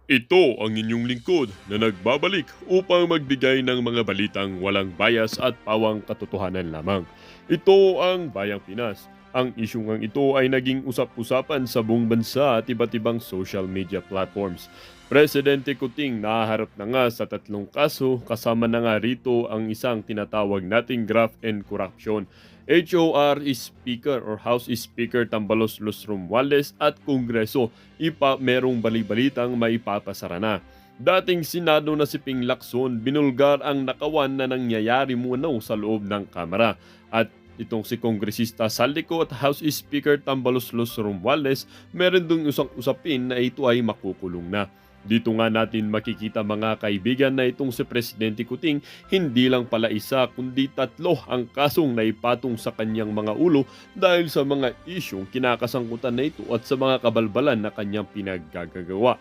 Ito ang inyong lingkod na nagbabalik upang magbigay ng mga balitang walang bias at pawang katotohanan lamang. Ito ang Bayang Pinas. Ang isyung ito ay naging usap-usapan sa buong bansa at iba't ibang social media platforms. Presidente Kuting nahaharap na nga sa 3 kaso, kasama na nga rito ang isang tinatawag nating graft and corruption. HOR Speaker or House Speaker Tambalos Los Romualdez at Kongreso merong balibalitang maipapasara na. Dating Senado na si Ping Lacson, binulgar ang nakawan na nangyayari muna sa loob ng Kamara. At itong si Kongresista Saldico at House Speaker Tambalos Los Romualdez, meron dong usapin na ito ay makukulong na. Dito nga natin makikita mga kaibigan na itong si Presidente Kuting hindi lang pala isa kundi 3 ang kasong naipatong sa kanyang mga ulo dahil sa mga isyong kinakasangkutan na ito at sa mga kabalbalan na kanyang pinaggagawa.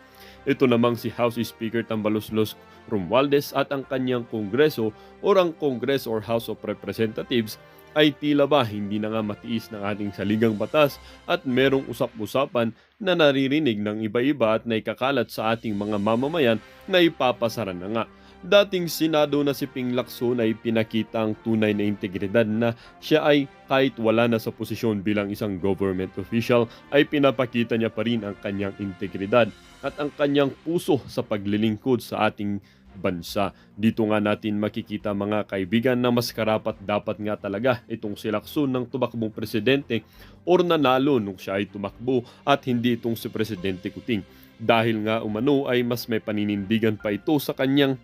Ito namang si House Speaker Tambalos Los Romualdez at ang kanyang Kongreso o ang Congress or House of Representatives ay tila ba hindi na nga matiis ng ating saligang batas at merong usap-usapan na naririnig ng iba-iba at naikakalat sa ating mga mamamayan na ipapasara na nga. Dating Senado na si Ping Lacson ay pinakita ang tunay na integridad na siya ay kahit wala na sa posisyon bilang isang government official ay pinapakita niya pa rin ang kanyang integridad at ang kanyang puso sa paglilingkod sa ating bansa. Dito nga natin makikita mga kaibigan na mas karapat dapat nga talaga itong si Lacson ng tumakbong presidente or nanalo nung siya ay tumakbo at hindi itong si Presidente Kuting. Dahil nga umano ay mas may paninindigan pa ito sa kanyang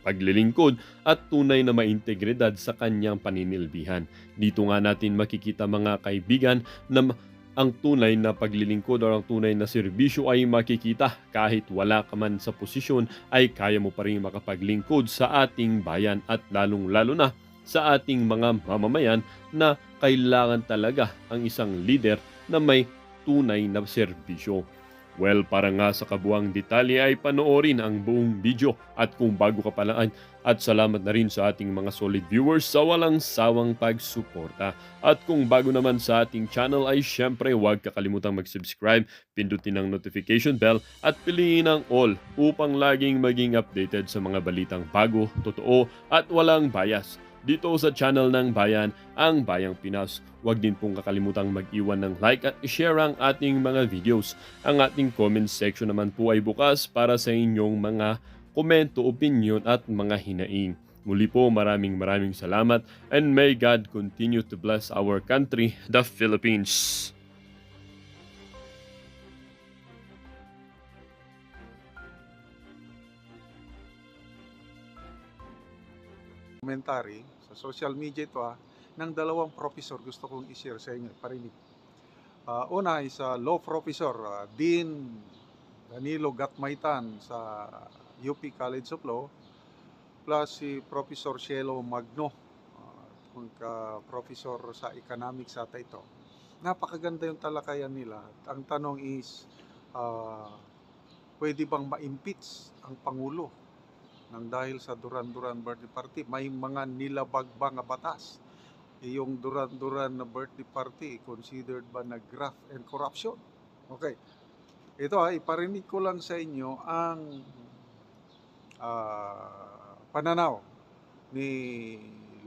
paglilingkod at tunay na maintegridad sa kanyang paninilbihan. Dito nga natin makikita mga kaibigan na ang tunay na paglilingkod o ang tunay na serbisyo ay makikita kahit wala ka man sa posisyon ay kaya mo pa rin makapaglingkod sa ating bayan at lalong-lalo na sa ating mga mamamayan na kailangan talaga ang isang leader na may tunay na serbisyo. Well, para nga sa kabuang detalye ay panoorin ang buong video at kung bago ka pa lang at salamat na rin sa ating mga solid viewers sa walang sawang pagsuporta. At kung bago naman sa ating channel ay syempre huwag kakalimutan mag-subscribe, pindutin ang notification bell at piliin ang all upang laging maging updated sa mga balitang bago, totoo at walang bias. Dito sa channel ng Bayan, ang Bayang Pinas. Huwag din pong kakalimutang mag-iwan ng like at share ang ating mga videos. Ang ating comment section naman po ay bukas para sa inyong mga komento, opinion at mga hinaing. Muli po maraming salamat and may God continue to bless our country, the Philippines. Commentary sa social media ito ng 2 professor gusto kong i-share sa inyo, parinig. Una is law professor, Dean Danilo Gatmaitan sa UP College of Law, plus si Professor Cielo Magno, professor sa economics ata ito. Napakaganda yung talakayan nila. Ang tanong is, pwede bang ma-impeach ang Pangulo nang dahil sa Duran-Duran birthday party? May mga nilabag ba nga batas? Yung Duran-Duran na birthday party, considered ba na graft and corruption? Okay. Ito iparinig ko lang sa inyo ang pananaw ni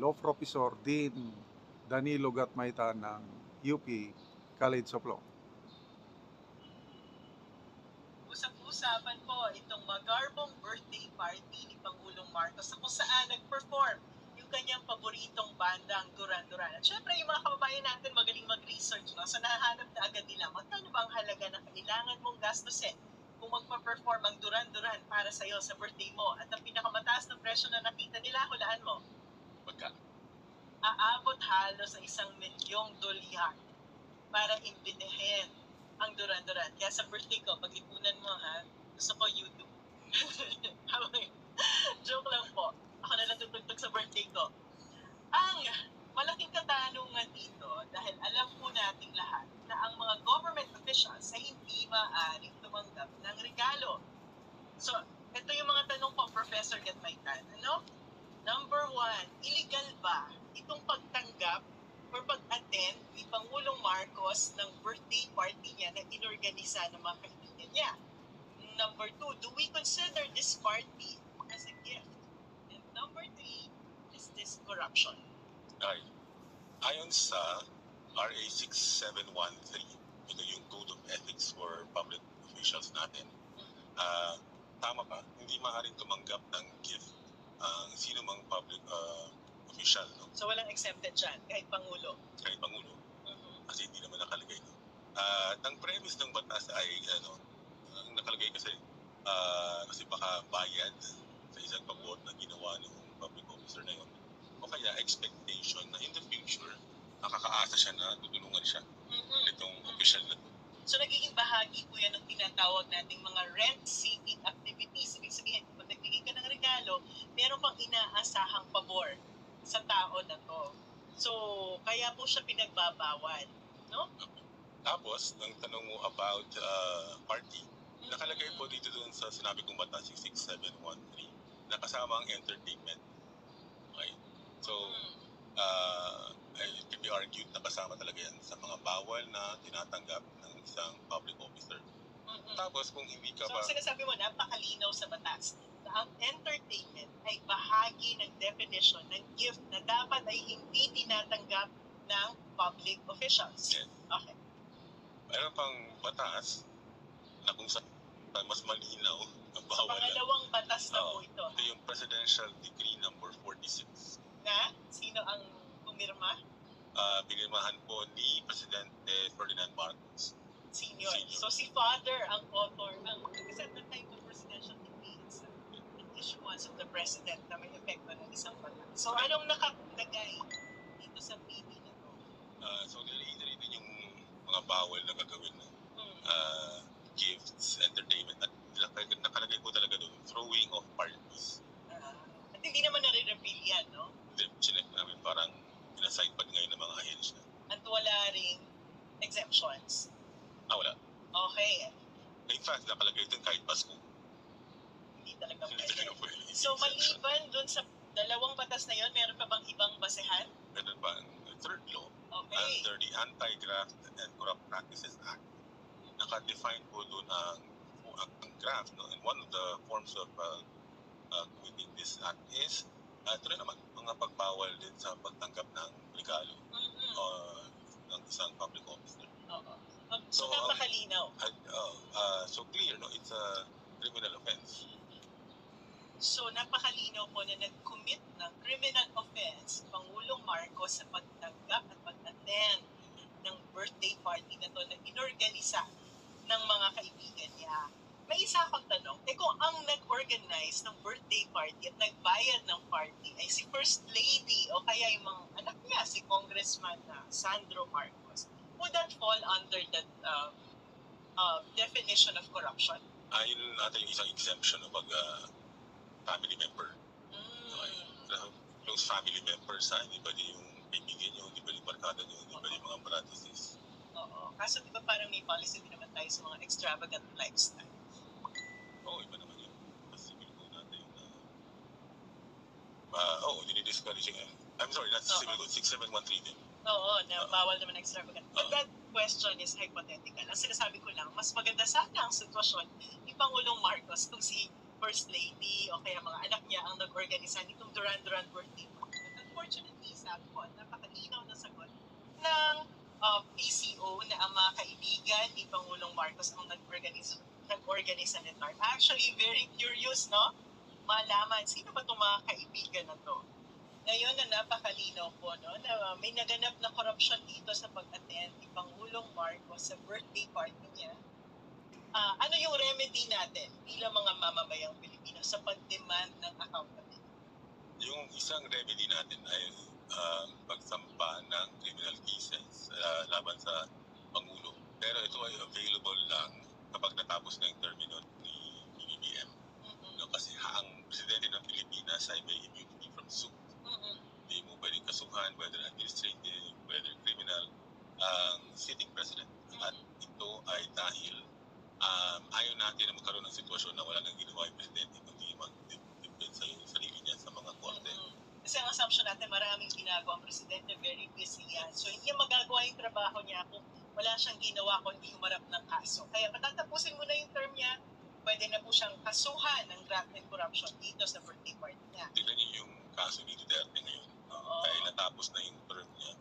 Law Professor Dean Danilo Gatmaitan ng UP College of Law. Usap-usapan po itong magarbong birthday party ni Pangulong Marcos na kung saan nag-perform yung kanyang paboritong bandang Duran-Duran. At syempre yung mga kababayan natin magaling mag-research, no? So nahahanap na agad nila magkano ba ang halaga na kailangan mong gastusin kung magpa-perform ang Duran-Duran para sa'yo sa birthday mo. At ang pinakamataas na presyo na nakita nila, hulaan mo? Magkano? Aabot halos sa $1,000,000 para imbitahin ang Duran-Duran. Kaya sa birthday ko, pag-ipunan mo gusto ko YouTube. Joke lang po. Ako na lang tutugtog sa birthday ko. Ang malaking katanungan dito, dahil alam po nating lahat na ang mga government officials ay hindi maaaring tumanggap ng regalo. So, ito yung mga tanong po, Professor Gatmaitan. Number 1, illegal ba itong pagtanggap or pag-attend ni Pangulong Marcos ng birthday party niya na inorganisa ng mga kaibigan niya? number 2, do we consider this party as a gift? And number 3, is this corruption? Ay, ayon sa RA 6713, ito yung Code of Ethics for Public Officials natin, tama ba? Hindi maaaring tumanggap ng gift ang sino mang public official, no? So walang exempted dyan, kahit Pangulo. Kahit Pangulo, Mhm. kasi hindi naman nakalagay, no? Ang premise ng batas ay, ang nakalagay kasi baka bayad sa isang pabor na ginawa ng public officer na yun. O kaya expectation na in the future, nakakaasa siya na tutulungan siya Mhm. nitong official na to. So nagiging bahagi po yan ng tinatawag nating mga rent-seeking activities. Ibig sabihin, kung nagbigay ka ng regalo, meron pang inaasahang pabor sa tao na to. So, kaya po siya pinagbabawal. No? Tapos, ang tanong mo about party, nakalagay po dito doon sa sinabi kong batas, 6713, nakasama ang entertainment. Okay? So, it can be argued na kasama talaga yan sa mga bawal na tinatanggap ng isang public officer. Mhm. Tapos, kung hindi ka So, ba... ang sinasabi mo, napakalinaw sa batas na ang entertainment ay bahagi ng definition ng gift na dapat ay hindi tinatanggap ng public officials. Yes. Okay. Mayroon pang batas na kung saan mas malinaw ang bawal na. Pangalawang batas na po ito. Ito yung Presidential Decree number 46. Na sino ang pumirma? Pinirmahan po ni Presidente Ferdinand Marcos. Senior. Senior. So si Father ang author ng, kasi at the time of presidential decree, it's an issuance of the President na may epekto ng isang batas. So anong nakalagay dito sa PD na to? So nire-reiterate din yung mga bawal na gagawin na gifts, entertainment, at nakalagay po talaga doon, throwing of parties. At hindi naman nare-reveal yan, no? Then, chinek namin, parang pinaside pa ngayon ng mga ahensya. At wala ring exemptions. Wala. Okay. In fact, nakalagay doon kahit Pasko. Hindi talaga Hindi pwede. talaga pwede. So maliban dun sa dalawang batas na yon, meron pa bang ibang basehan? Ganun pa ang third law, Okay. under the Anti-Graft and Corrupt Practices Act, naka-define po doon ang graft, no? And one of the forms of committing this act is ito na naman, mga pagbawal din sa pagtanggap ng regalo Mhm. ng isang public officer. Oo. So So, napakalinaw. So clear, no? It's a criminal offense. So napakalinaw po na nag-commit ng criminal offense Pangulong Marcos sa pagtanggap at pag-attend ng birthday party na to na inorganisa ng mga kaibigan niya. May isa akong tanong, kung ang nag-organize ng birthday party at nagbayad ng party ay si First Lady o kaya yung mga anak niya, si Congressman Sandro Marcos, would that fall under that definition of corruption? Yun natin yung isang exemption of family member. Okay. Close family members, hindi ba yung kaibigan nyo, hindi ba yung barkada nyo, hindi ba yung mga bratises. Oo. Kaso di ba parang may policy din naman tayo sa mga extravagant lifestyle? Iba naman yun. Kasi civil code natin dinidiscourage yung I'm sorry, that's Oo. civil code, 6713 din. Oo, na bawal naman extravagant. But that question is hypothetical. Ang sinasabi ko lang, mas maganda sana ang sitwasyon ni Pangulong Marcos kung si First Lady o kaya mga anak niya ang nag-organisa nitong Duran-Duran birthday party. But unfortunately, sabi ko, napakalinaw na sagot ng PCO na ang mga kaibigan ni Pangulong Marcos ang nag-organisa nito. I'm actually very curious, no? Malaman, sino ba itong mga kaibigan na to? Ngayon na napakalinaw po, no, na may naganap na korupsyon dito sa pag-attend ni Pangulong Marcos sa birthday party niya. Ano yung remedy natin bilang mga mamamayang Pilipino sa pag-demand ng accountability? Yung isang remedy natin ay pagsampa ng criminal cases laban sa Pangulo. Pero ito ay available lang kapag natapos na yung termino ni BBM. No, kasi ang presidente ng Pilipinas ay may immunity from suit. Hindi mo pwedeng kasuhan, whether administrative, whether criminal, ang sitting president. At ito ay dahil ayaw natin na magkaroon ng sitwasyon na wala nang ginawa yung presidente kundi mag-depend sa sarili niya sa mga korte. Kasi ang assumption natin, maraming ginagawa ang presidente, very busy yan. So hindi niya magagawa yung trabaho niya kung wala siyang ginawa kundi humarap ng kaso. Kaya patatapusin mo na yung term niya, pwede na po siyang kasuhan ng graft and corruption dito sa birthday party niya. Tignan niyo yung kaso ni Duterte ngayon. Oo. Dahil natapos na yung term niya,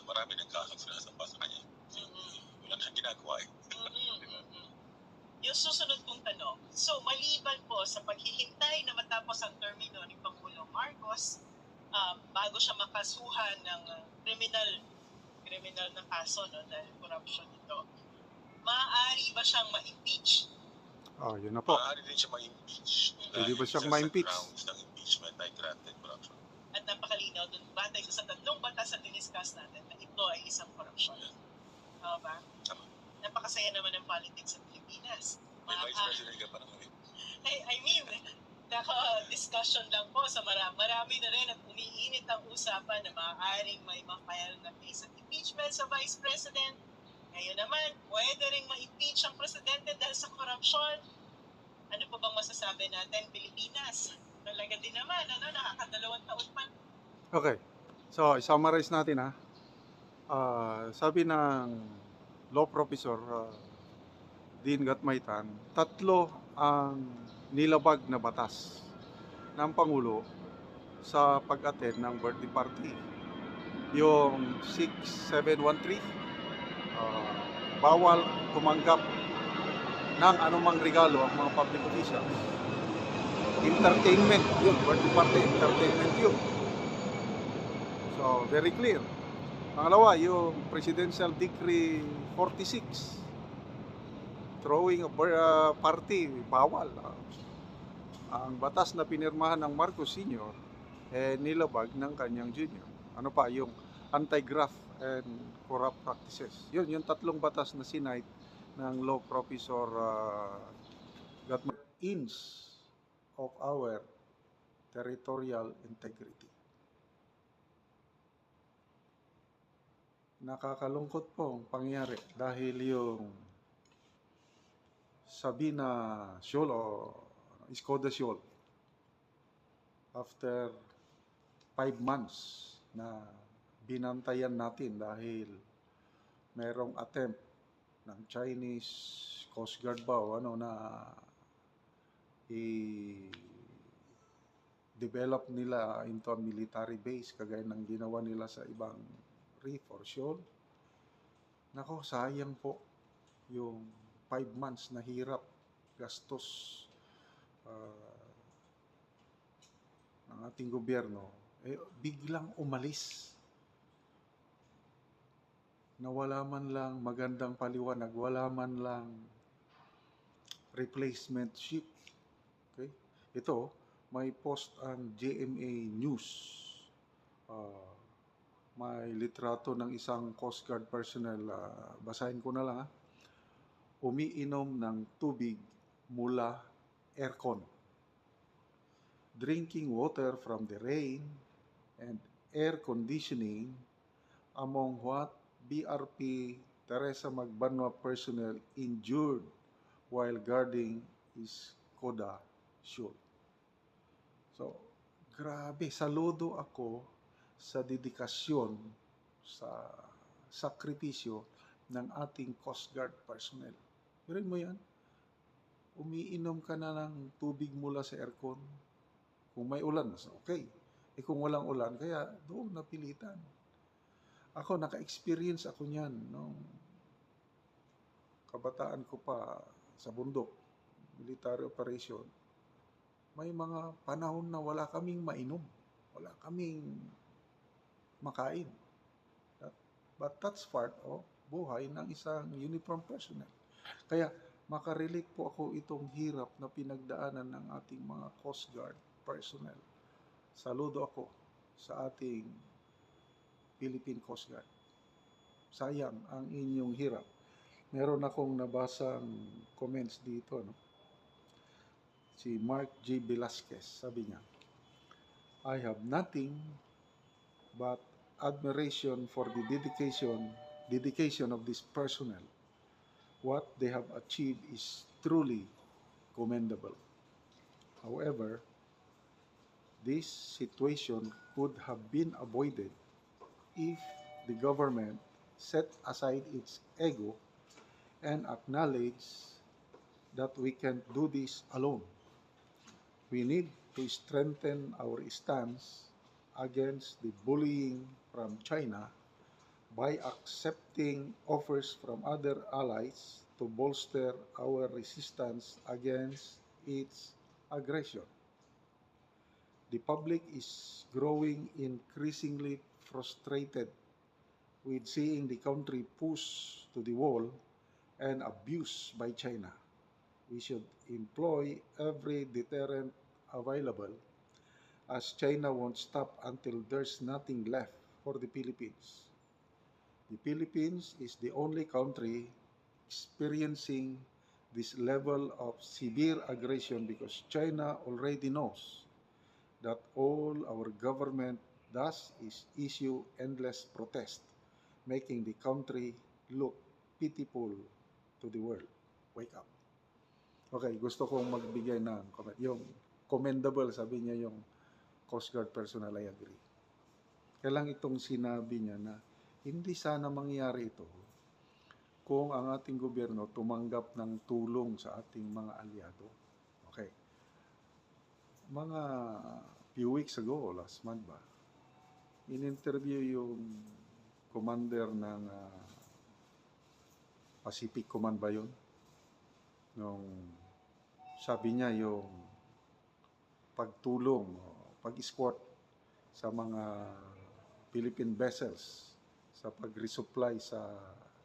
marami ng kasong sinasampa sa kanya. Mm-mm. Wala na siyang ginagawa eh. Mm-mm. Yung susunod kong tanong, so maliban po sa paghihintay na matapos ang termino ni Pangulong Marcos, bago siya makasuhan ng criminal na kaso, no, dahil corruption ito, maaari ba siyang ma-impeach? Yun na po. Maaari din siya ma-impeach. Pwede ba siyang Isa sa ma-impeach? grounds ng impeachment ay graft and corruption. At napakalinaw dun, batay sa tatlong batas na diniscuss natin na ito ay isang corruption. Tama ba? Tama. Napakasaya naman ng politics sa Pilipinas. May vice president ka pa naman eh. I mean, discussion lang po sa marami na rin at umiinit ang usapan na maaaring may ma-file na case of impeachment sa Vice President. Ngayon naman, pwede rin ma-impeach ang Presidente dahil sa korupsyon. Ano po bang masasabi natin, Pilipinas? Talaga din naman, nakakadalawang taon pa. Okay. So, i-summarize natin ha. Sabi ng law professor Dean Gatmaitan, 3 ang nilabag na batas ng Pangulo sa pag-attend ng birthday party. Yung 6713, bawal tumanggap ng anumang regalo ang mga public officials. Entertainment, yun, birthday party, entertainment yun. So, very clear. Pangalawa, yung Presidential Decree 46, throwing a party, bawal. Ang batas na pinirmahan ng Marcos Sr. Nilabag ng kanyang junior. Ano pa, yung anti-graft and corrupt practices. Yun, yung 3 batas na sinight ng law professor Gatman. Inch of our territorial integrity. Nakakalungkot pong pangyari dahil yung Sabina Shoal o Skoda Shoal, after 5 months na binantayan natin dahil merong attempt ng Chinese Coast Guard ba o ano na i-develop nila into a military base kagaya ng ginawa nila sa ibang reef or shoal. Nako, sayang po yung 5 months na hirap, gastos ng ating gobyerno, biglang umalis. Na wala man lang magandang paliwanag, wala man lang replacement ship. Okay? Ito, may post ang GMA News. May litrato ng isang Coast Guard personnel. Basahin ko na lang ha. Umiinom ng tubig mula aircon. Drinking water from the rain and air conditioning among what BRP Teresa Magbanwa personnel injured while guarding is Skoda Shoal. So, grabe, saludo ako sa dedikasyon, sa sakripisyo ng ating Coast Guard personnel. Pero mo yan, umiinom ka na ng tubig mula sa aircon. Kung may ulan, okay. Kung walang ulan, kaya doon napilitan. Ako, naka-experience ako niyan nung kabataan ko pa sa bundok, military operation. May mga panahon na wala kaming mainom, wala kaming makain. But that's part of buhay ng isang uniform personnel. Kaya makarelate po ako itong hirap na pinagdaanan ng ating mga Coast Guard personnel. Saludo ako sa ating Philippine Coast Guard. Sayang ang inyong hirap. Meron akong nabasang comments dito, no? Si Mark J. Velasquez, sabi niya, I have nothing but admiration for the dedication of this personnel. What they have achieved is truly commendable. However, this situation could have been avoided if the government set aside its ego and acknowledge that we can't do this alone. We need to strengthen our stance against the bullying from China by accepting offers from other allies to bolster our resistance against its aggression. The public is growing increasingly frustrated with seeing the country pushed to the wall and abused by China. We should employ every deterrent available, as China won't stop until there's nothing left for the Philippines. The Philippines is the only country experiencing this level of severe aggression because China already knows that all our government does is issue endless protest, making the country look pitiful to the world. Wake up. Okay, gusto kong magbigay ng comment. Yung commendable, sabi niya yung Coast Guard personnel, I agree. Kailang itong sinabi niya na hindi sana mangyari ito kung ang ating gobyerno tumanggap ng tulong sa ating mga aliado. Okay. Mga few weeks ago, last month ba, in-interview yung commander ng Pacific Command ba yun? Nung sabi niya yung pagtulong, pag-escort sa mga Philippine vessels sa pag-resupply sa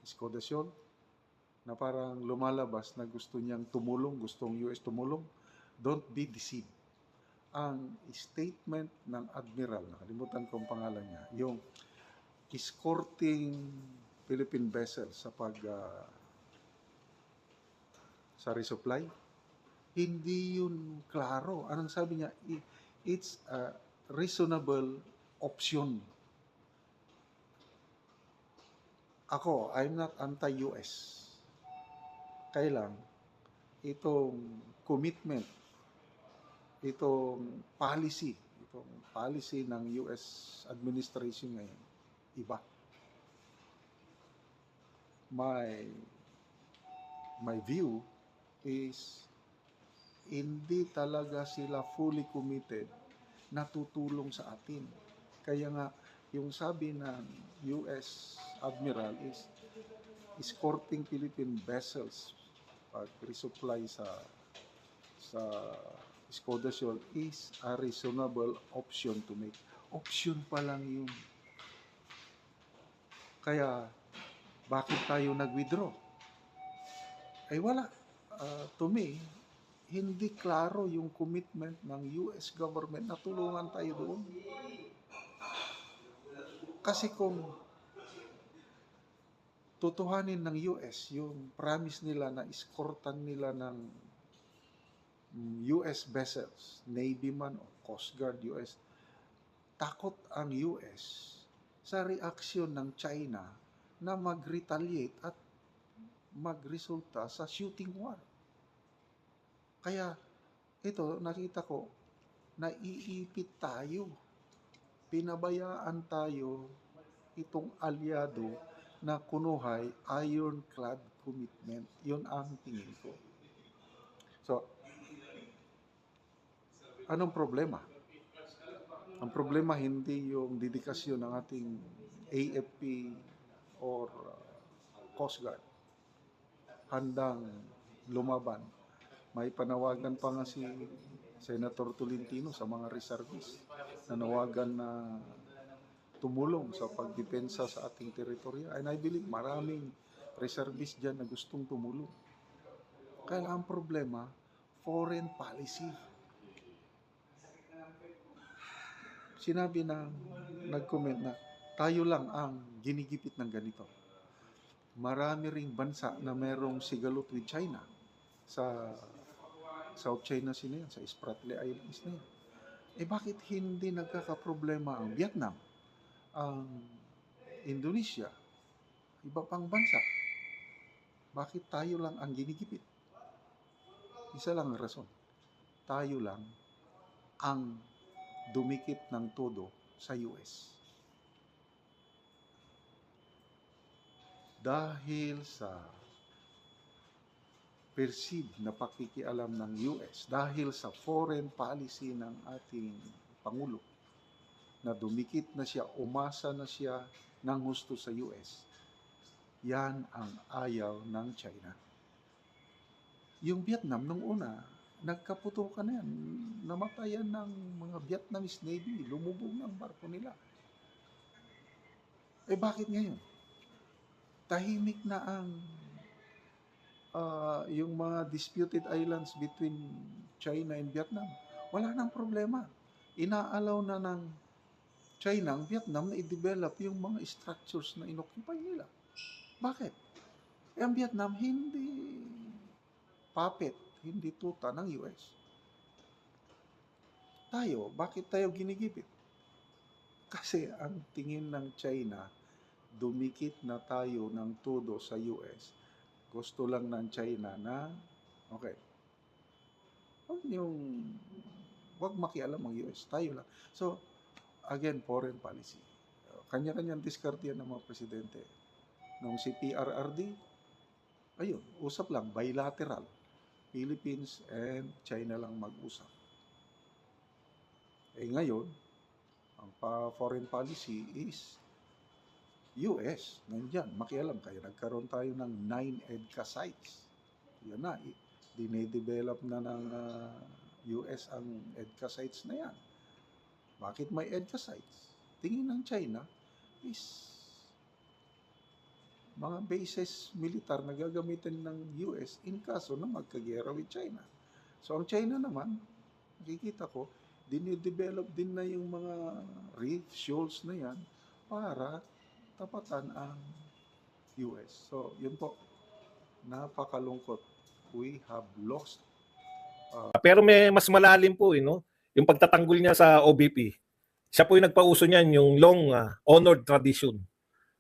Escudation, na parang lumalabas na gusto niyang tumulong, gustong US tumulong. Don't be deceived. Ang statement ng Admiral, nakalimutan ko ang pangalan niya, yung escorting Philippine vessels sa sa resupply, hindi yun klaro. Anong sabi niya? It's a reasonable option. Ako, I'm not anti-US. Kailang itong commitment, itong policy ng US administration ngayon, iba. My view is hindi talaga sila fully committed na tutulong sa atin. Kaya nga, yung sabi ng US Admiral is escorting Philippine vessels pag resupply sa Escudation is a reasonable option to make. Option pa lang yun. Kaya, bakit tayo nag-withdraw? Ay wala. To me, hindi klaro yung commitment ng US government na tulungan tayo doon. Kasi kung tutuhanin ng US yung promise nila na escortan nila ng US vessels, Navy man o Coast Guard US, takot ang US sa reaksyon ng China na mag-retaliate at magresulta sa shooting war. Kaya ito, nakita ko, naiipit tayo. Pinabayaan tayo itong aliado na kunuhay ironclad commitment. Yun ang tingin ko. So, anong problema? Ang problema hindi yung dedikasyon ng ating AFP or Coast Guard. Handang lumaban. May panawagan pa nga si Senator Tolentino sa mga reservists. Nanawagan na tumulong sa pagdepensa sa ating teritoryo. And I believe maraming reservists dyan na gustong tumulong. Kaya ang problema, foreign policy. Sinabi na, nag-comment na, tayo lang ang ginigipit ng ganito. Marami ring bansa na merong sigalot with China sa South China Sea na yan, sa Spratly Islands na yan. Bakit hindi nagkakaproblema ang Vietnam, ang Indonesia, iba pang bansa? Bakit tayo lang ang ginigipit? Isa lang ang rason. Tayo lang ang dumikit ng todo sa US. Dahil sa perceived na pakikialam ng US dahil sa foreign policy ng ating Pangulo na dumikit na siya, umasa na siya ng husto sa US. Yan ang ayaw ng China. Yung Vietnam nung una, nagkaputukan na yan. Namatayan ng mga Vietnamese Navy, lumubog ng barko nila. Bakit ngayon? Tahimik na ang yung mga disputed islands between China and Vietnam. Wala nang problema. Inaalaw na ng China ang Vietnam na i-develop yung mga structures na inoccupy nila. Bakit? Ang Vietnam hindi puppet, hindi tuta ng US. Tayo, bakit tayo ginigipit? Kasi ang tingin ng China, dumikit na tayo ng todo sa US. Gusto lang ng China na, okay, wag makialam ang US, tayo lang. So, again, foreign policy. Kanya-kanyang diskarte yan ng mga presidente. Nung si PRRD, ayun, usap lang, bilateral. Philippines and China lang mag-usap. Ngayon, ang foreign policy is US, nandyan, makialam kayo. Nagkaroon tayo ng 9 EDCA sites. Yan na, dinedevelop na ng US ang EDCA sites na yan. Bakit may EDCA sites? Tingin ng China is mga bases militar na gagamitin ng US in kaso na magkagera with China. So ang China naman, nakikita ko, dinedevelop din na yung mga reef, shoals na yan para tapatan ang US. So, yun po. Napakalungkot. We have lost. Pero may mas malalim po, no? Yung pagtatanggol niya sa OBP. Siya po yung nagpauso niyan, yung long honored tradition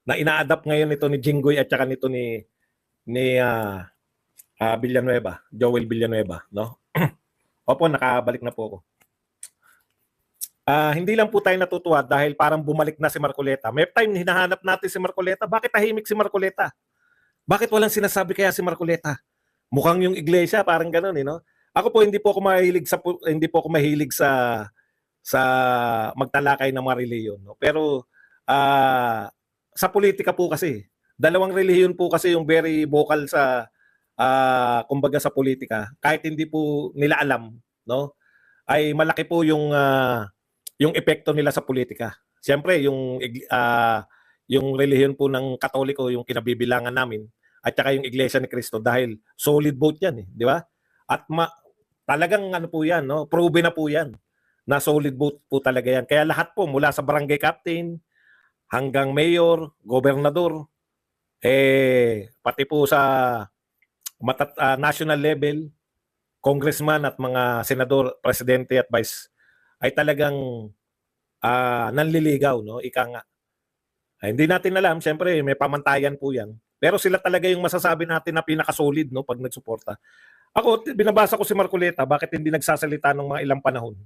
na ina-adapt ngayon nito ni Jinggoy at saka nito ni Villanueva, Joel Villanueva, no? Opo, nakabalik na po ako. Hindi lang po tayo natutuwa dahil parang bumalik na si Marcoleta. May time hinahanap natin si Marcoleta. Bakit tahimik si Marcoleta? Bakit walang sinasabi kaya si Marcoleta? Mukhang yung iglesia parang ganoon, no? Ako po hindi po ako mahilig sa magtalakay ng mga reliyon, no? Pero sa politika po kasi, dalawang relihiyon po kasi yung very vocal sa kumbaga sa politika. Kahit hindi po nila alam, no? Ay malaki po yung epekto nila sa politika. Siyempre, yung relihiyon po ng Katoliko, yung kinabibilangan namin, at saka yung Iglesia ni Cristo, dahil solid vote yan, di ba? At talagang ano po yan, no? Proven na po yan, na solid vote po talaga yan. Kaya lahat po, mula sa barangay captain, hanggang mayor, gobernador, pati po sa national level, congressman at mga senador, presidente at vice, ay talagang nanliligaw, no? Ika nga. Hindi natin alam, siyempre may pamantayan po yan. Pero sila talaga yung masasabi natin na pinaka-solid, no, pag nagsuporta. Ako, binabasa ko si Marcoleta, bakit hindi nagsasalita ng mga ilang panahon?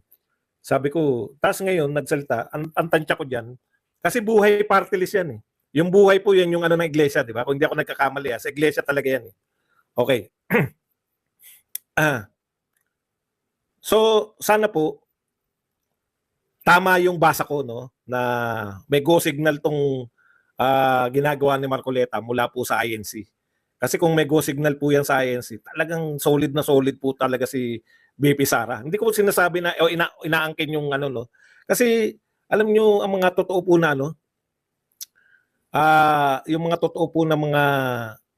Sabi ko, tas ngayon nagsalita, ang tansya ko diyan, kasi buhay party list yan, eh. Yung buhay po yan, yung ano ng iglesia, di ba? Kung hindi ako nagkakamali, sa iglesia talaga yan, eh. Okay. So, sana po, tama yung basa ko, no, na may go signal tong ginagawa ni Marcoleta mula po sa INC. Kasi kung may go signal po yan sa INC, talagang solid na solid po talaga si BP Sara. Hindi ko sinasabi na inaangkin yung ano, no. Kasi alam niyo ang mga totoo po na ano, yung mga totoo po na mga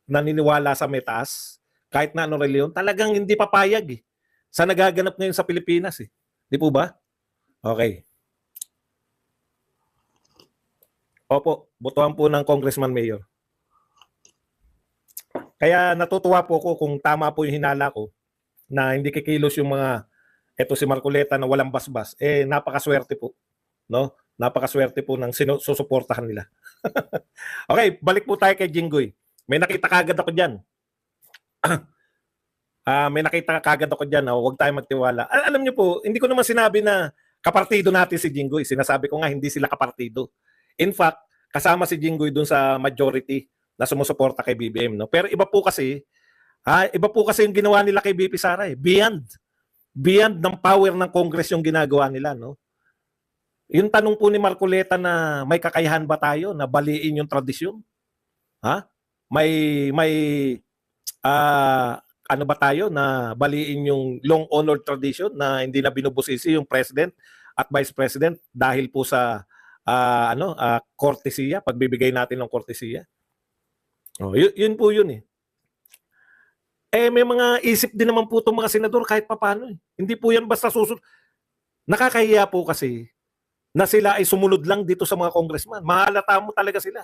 naniniwala sa metas, kahit na ano reliyon, talagang hindi papayag, eh, sa nagaganap ngayon sa Pilipinas, eh. Di po ba? Okay. Opo, botohan po ng Congressman Mayor. Kaya natutuwa po ako kung tama po yung hinala ko na hindi kikilos yung mga eto si Marcoleta na walang basbas. Napakaswerte po, no? Napakaswerte po ng susuportahan nila. Okay, balik po tayo kay Jinggoy. May nakita kagad ako diyan. May nakita kagad ako diyan, huwag tayo magtiwala. Alam niyo po, hindi ko naman sinabi na kapartido natin si Jinggoy. Sinasabi ko nga hindi sila kapartido. In fact, kasama si Jinggoy dun sa majority na sumusuporta kay BBM, no? Pero iba po kasi Iba po kasi yung ginawa nila kay BP Sara eh. Beyond ng power ng Congress yung ginagawa nila, no? Yung tanong po ni Marcoleta na may kakayahan ba tayo na baliin yung tradisyon? Ha? May ano ba tayo na baliin yung long honored tradition na hindi na binubusisi yung president at vice president dahil po sa kortesiya, pagbibigay natin ng kortesiya. Oh, yun po yun eh. May mga isip din naman po itong mga senador kahit papaano eh. Hindi po yan basta susunod. Nakakahiya po kasi na sila ay sumunod lang dito sa mga congressman. Mahalata mo talaga sila.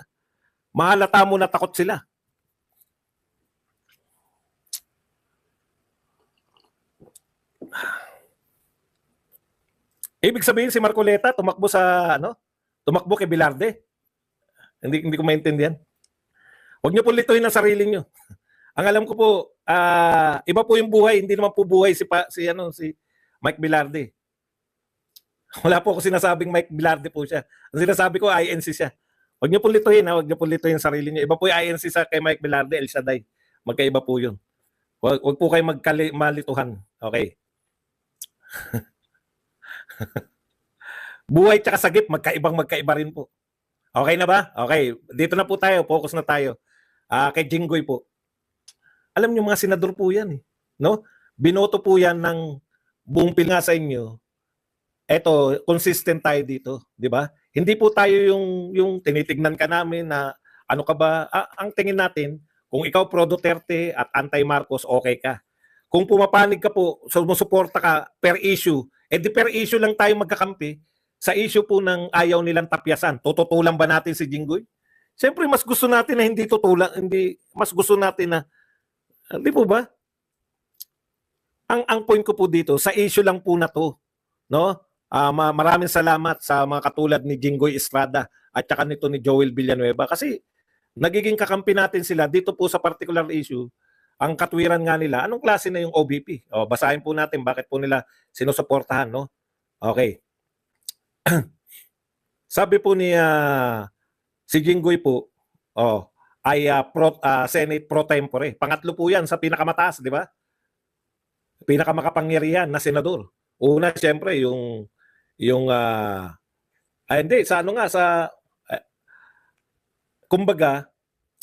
Mahalata mo na takot sila. Ibig sabihin si Marcoleta tumakbo sa tumakbo kay Bilarde. Hindi ko maintindihan. Huwag niyo po lituin ang sarili niyo. Ang alam ko po, iba po yung buhay, hindi naman po buhay si Mike Bilarde. Wala po ako sinasabing Mike Bilarde po siya. Ang sinasabi ko INC siya. Huwag niyo po lituin, huwag niyo po lituin ang sarili niyo. Iba po yung INC sa kay Mike Bilarde, El Shaddai. Magkaiba po 'yun. Huwag po kayo malituhan. Okay. Buhay tsaka sagip, magkaiba rin po. Okay na ba? Okay. Dito na po tayo. Focus na tayo. Kay Jinggoy po. Alam niyo mga senador po yan eh. No? Binoto po yan ng buong Pilipinas sa inyo. Eto, consistent tayo dito. Di ba? Hindi po tayo yung tinitignan ka namin na ano ka ba? Ang tingin natin, kung ikaw pro Duterte at anti-Marcos, okay ka. Kung pumapanig ka po, sumusuporta ka per issue, di per issue lang tayo magkakampi sa issue po ng ayaw nilang tapyasan. Tututulan ba natin si Jinggoy? Siyempre, mas gusto natin na hindi tutulan, mas gusto natin na, di po ba? Ang point ko po dito, sa issue lang po na to, no? Maraming salamat sa mga katulad ni Jinggoy Estrada at saka nito ni Joel Villanueva kasi nagiging kakampi natin sila dito po sa particular issue. Ang katwiran nga nila, anong klase na yung OBP? Basahin po natin bakit po nila sinusuportahan, no? Okay. Sabi po ni si Jinggoy po, ay Senate pro tempore. Pangatlo po 'yan sa pinakamataas, di ba? Pinakamakapangyarihan na senador. Una, siyempre, hindi, sa kumbaga,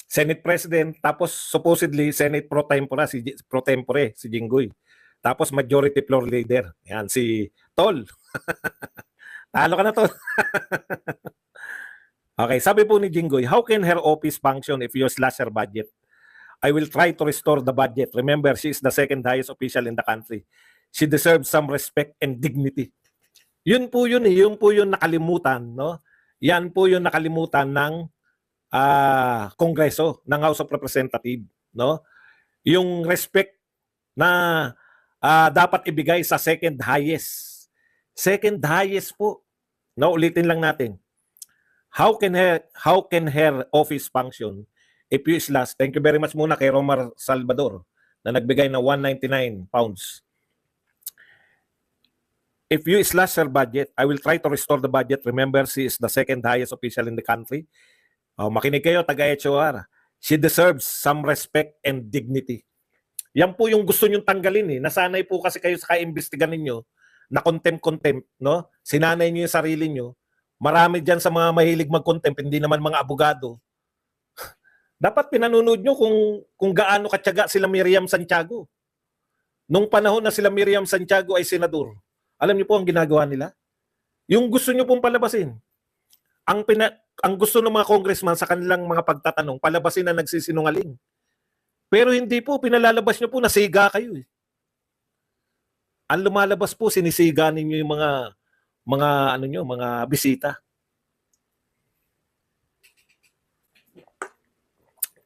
Senate President, tapos supposedly Senate pro tempore si Jinggoy. Tapos majority floor leader. Yan, si Tol. Talo ka na, Tol. Okay, sabi po ni Jinggoy, how can her office function if you slash her budget? I will try to restore the budget. Remember, she is the second highest official in the country. She deserves some respect and dignity. Yun po yun eh. Yun po yung nakalimutan, no? Yan po yung nakalimutan ng Kongreso, ng House of Representatives, no? Yung respect na dapat ibigay sa second highest. Second highest po. No, ulitin lang natin. How can her office function if you slash, thank you very much muna kay Romar Salvador na nagbigay ng 199 pounds. If you slash her budget, I will try to restore the budget. Remember, she is the second highest official in the country. Makinig kayo, taga-HOR. She deserves some respect and dignity. Yan po yung gusto nyong tanggalin eh. Nasanay po kasi kayo sa kaimbestigan ninyo na contempt, no? Sinanay niyo yung sarili niyo. Marami dyan sa mga mahilig mag-contempt, hindi naman mga abogado. Dapat pinanunod nyo kung gaano katyaga sila Miriam Santiago. Nung panahon na sila Miriam Santiago ay senador, alam niyo po ang ginagawa nila? Yung gusto nyo pong palabasin. Ang gusto ng mga congressman sa kanilang mga pagtatanong, palabasin na nagsisinungaling. Pero hindi po, pinalalabas nyo po, nasiga kayo eh. Ang lumalabas po, sinisiga ninyo yung mga bisita.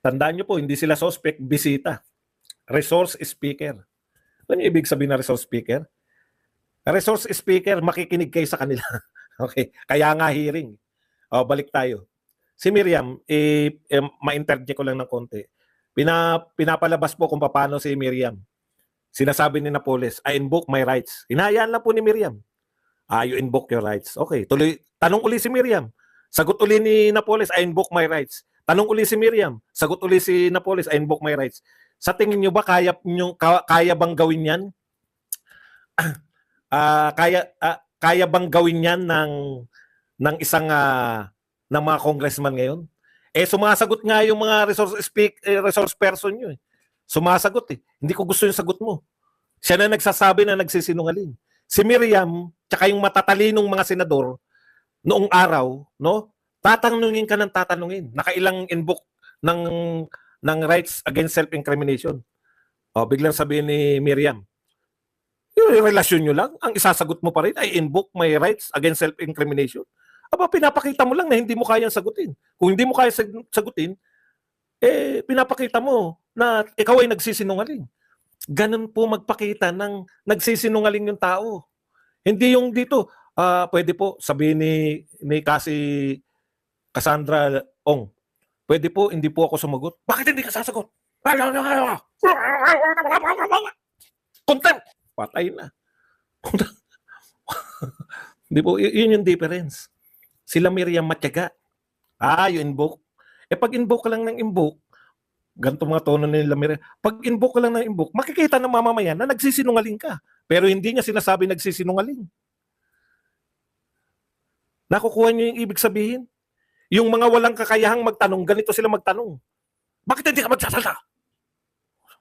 Tandaan nyo po, hindi sila suspect, bisita. Resource speaker. Ano yung ibig sabihin na resource speaker? Resource speaker, makikinig kayo sa kanila. Okay, kaya nga hearing. Balik tayo. Si Miriam, ma-interject ko lang ng konti. Pinapalabas po kung paano si Miriam. Sinasabi ni Napoles, I invoke my rights. Hinahayaan lang po ni Miriam. You invoke your rights. Okay, tuloy. Tanong uli si Miriam. Sagot uli ni Napoles, I invoke my rights. Tanong uli si Miriam. Sagot uli si Napoles, I invoke my rights. Sa tingin nyo ba kaya bang gawin yan? Kaya bang gawin yan ng isang ng mga congressman ngayon? Sumasagot nga yung mga resource person nyo. Sumasagot eh. Hindi ko gusto yung sagot mo. Siya na nagsasabi na nagsisinungaling. Si Miriam, tsaka yung matatalinong mga senador, noong araw, no? Tatanungin ka ng tatanungin. Nakailang invoke ng rights against self-incrimination. Biglang sabihin ni Miriam, yung relasyon nyo lang, ang isasagot mo pa rin ay invoke my rights against self-incrimination. Pinapakita mo lang na hindi mo kayang sagutin. Kung hindi mo kaya sagutin, pinapakita mo na ikaw ay nagsisinungaling. Ganun po magpakita ng nagsisinungaling yung tao. Hindi yung dito, pwede po sabihin ni kasi Cassandra Ong, pwede po, hindi po ako sumagot. Bakit hindi ka sasagot? Contempt! Patay na. Hindi po, yun yung difference. Sila Miriam matyaga. Yung invoke. Pag invoke ka lang ng invoke, ganito mga tono nila Miriam, pag invoke ka lang ng invoke, makikita ng mamamayan na nagsisinungaling ka. Pero hindi niya sinasabi nagsisinungaling. Nakukuha niyo yung ibig sabihin? Yung mga walang kakayahang magtanong, ganito sila magtanong. Bakit hindi ka magsasalta?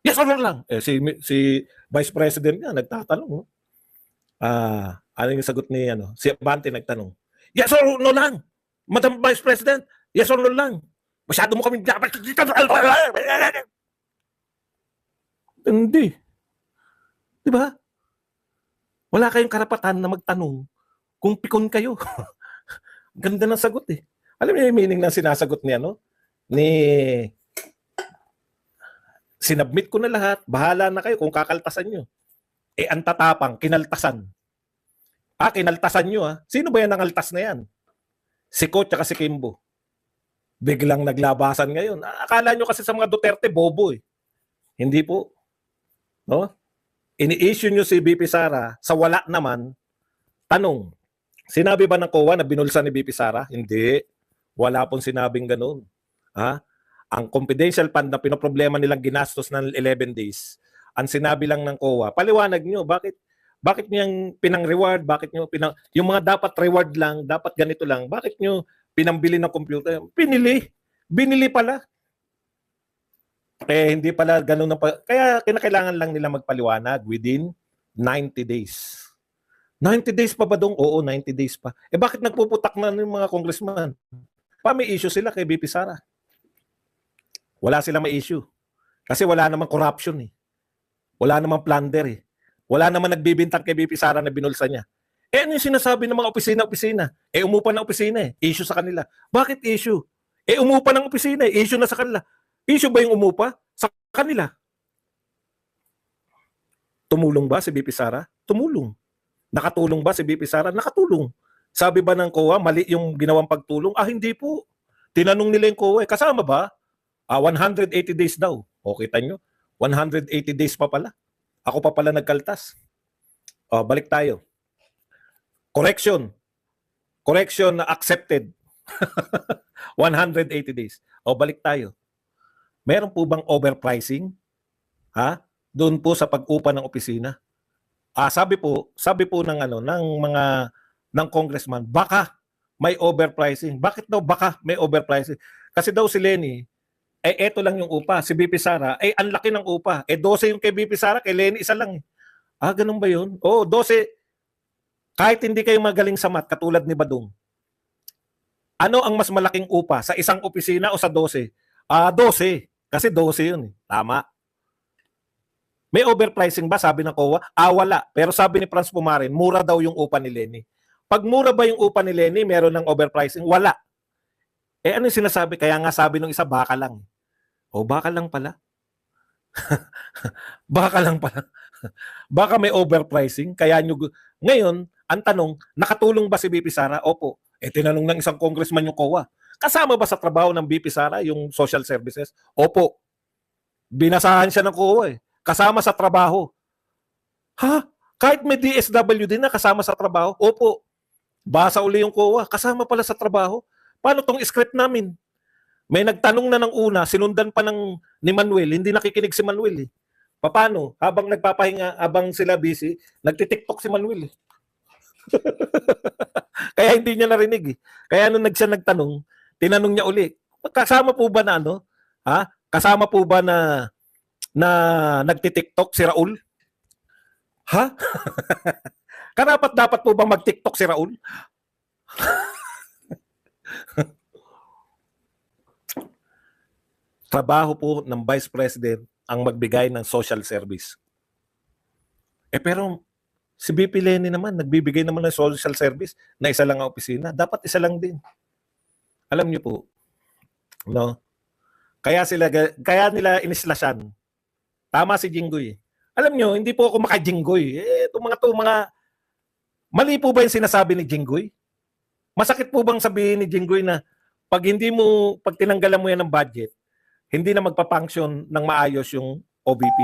Yes or no lang. Si Vice President nga nagtatanong. Ano yung sagot ni si Abante nagtanong. Yes or no lang. Madam Vice President, yes or no lang. Masyado mo kami dapat. Hindi. Di ba? Wala kayong karapatan na magtanong kung pikon kayo. Ganda ng sagot eh. Alam niyo yung meaning ng sinasagot ni ni sinabmit ko na lahat, bahala na kayo kung kakaltasan nyo. Ang tatapang, kinaltasan. Kinaltasan nyo Sino ba yan ang altas na yan? Si Ko tsaka si Kimbo. Biglang naglabasan ngayon. Akala nyo kasi sa mga Duterte, bobo eh. Hindi po. No? Ini-issue nyo si BP Sara, sa wala naman, tanong, sinabi ba ng COA na binulsa ni BP Sara? Hindi. Wala pong sinabing ganun. Ang confidential fund na pinoproblema nilang ginastos ng 11 days, ang sinabi lang ng COA, paliwanag nyo, bakit niyang pinang-reward, yung mga dapat reward lang, dapat ganito lang, bakit nyo pinambili ng computer? Binili pala. Hindi pala ganun. Kaya kinakailangan lang nila magpaliwanag within 90 days. 90 days pa ba dong? Oo, 90 days pa. Bakit nagpuputak na ng mga congressman? May issue sila kay BP Sara. Wala silang may issue. Kasi wala namang corruption eh. Wala namang plunder eh. Wala namang nagbibintang kay BP Sara na binulsa niya. Ano yung sinasabi ng mga opisina-opisina? Umupa ng opisina eh. Issue sa kanila. Bakit issue? Umupa ng opisina eh. Issue na sa kanila. Issue ba yung umupa? Sa kanila. Tumulong ba si BP Sara? Tumulong. Nakatulong ba si BP Sara? Nakatulong. Sabi ba ng COA, mali yung ginawang pagtulong? Hindi po. Tinanong nila yung COA, kasama ba? 180 days daw. O, kita nyo? 180 days pa pala. Ako pa pala nagkaltas. Balik tayo. Correction na accepted. 180 days. Balik tayo. Meron po bang overpricing? Doon po sa pag-upa ng opisina? Sabi po ng congressman, baka may overpricing. Bakit daw baka may overpricing? Kasi daw si Lenny, eto lang yung upa. Si BP Sara, ang laki ng upa. 12 yung kay BP Sara, kay Lenny isa lang. Ganun ba yun? 12. Kahit hindi kayo magaling sa math, katulad ni Badong. Ano ang mas malaking upa? Sa isang opisina o sa 12? 12. Kasi 12 yun. Tama. May overpricing ba? Sabi ng COA. Wala. Pero sabi ni Franz Pumarin, mura daw yung upa ni Lenny. Pag mura ba yung upa ni Lenny, meron ng overpricing? Wala. Ano yung sinasabi? Kaya nga sabi ng isa, baka lang. Baka lang pala. Baka lang pala. Baka may overpricing. Kaya ngayon, ang tanong, nakatulong ba si BP Sara? Opo. Tinanong ng isang congressman yung COA. Kasama ba sa trabaho ng BP Sara yung social services? Opo. Binasahan siya ng COA kasama sa trabaho. Kahit may DSWD na kasama sa trabaho? Opo. Basa uli yung COA. Kasama pala sa trabaho. Paano tong script namin? May nagtanong na ng una, sinundan pa ni Manuel, hindi nakikinig si Manuel eh. Paano? Habang nagpapahinga, habang sila busy, nagtitiktok si Manuel eh. Kaya hindi niya narinig eh. Kaya nung siya nagtanong, tinanong niya uli, kasama po ba na ano? Ha? Kasama po ba na nagtitiktok si Raul? Ha? Dapat po bang mag-TikTok si Raul? Trabaho po ng Vice President ang magbigay ng social service. Pero si VP Lenny naman, nagbibigay naman ng social service na isa lang ang opisina. Dapat isa lang din. Alam niyo po, no? Kaya nila inislasyan. Tama si Jinggoy. Alam niyo, hindi po ako maka-Jinggoy. Itong mga mali po ba yung sinasabi ni Jinggoy? Masakit po bang sabihin ni Jinggoy na pag tinanggalan mo yan ng budget, hindi na magpa-function ng maayos yung OVP?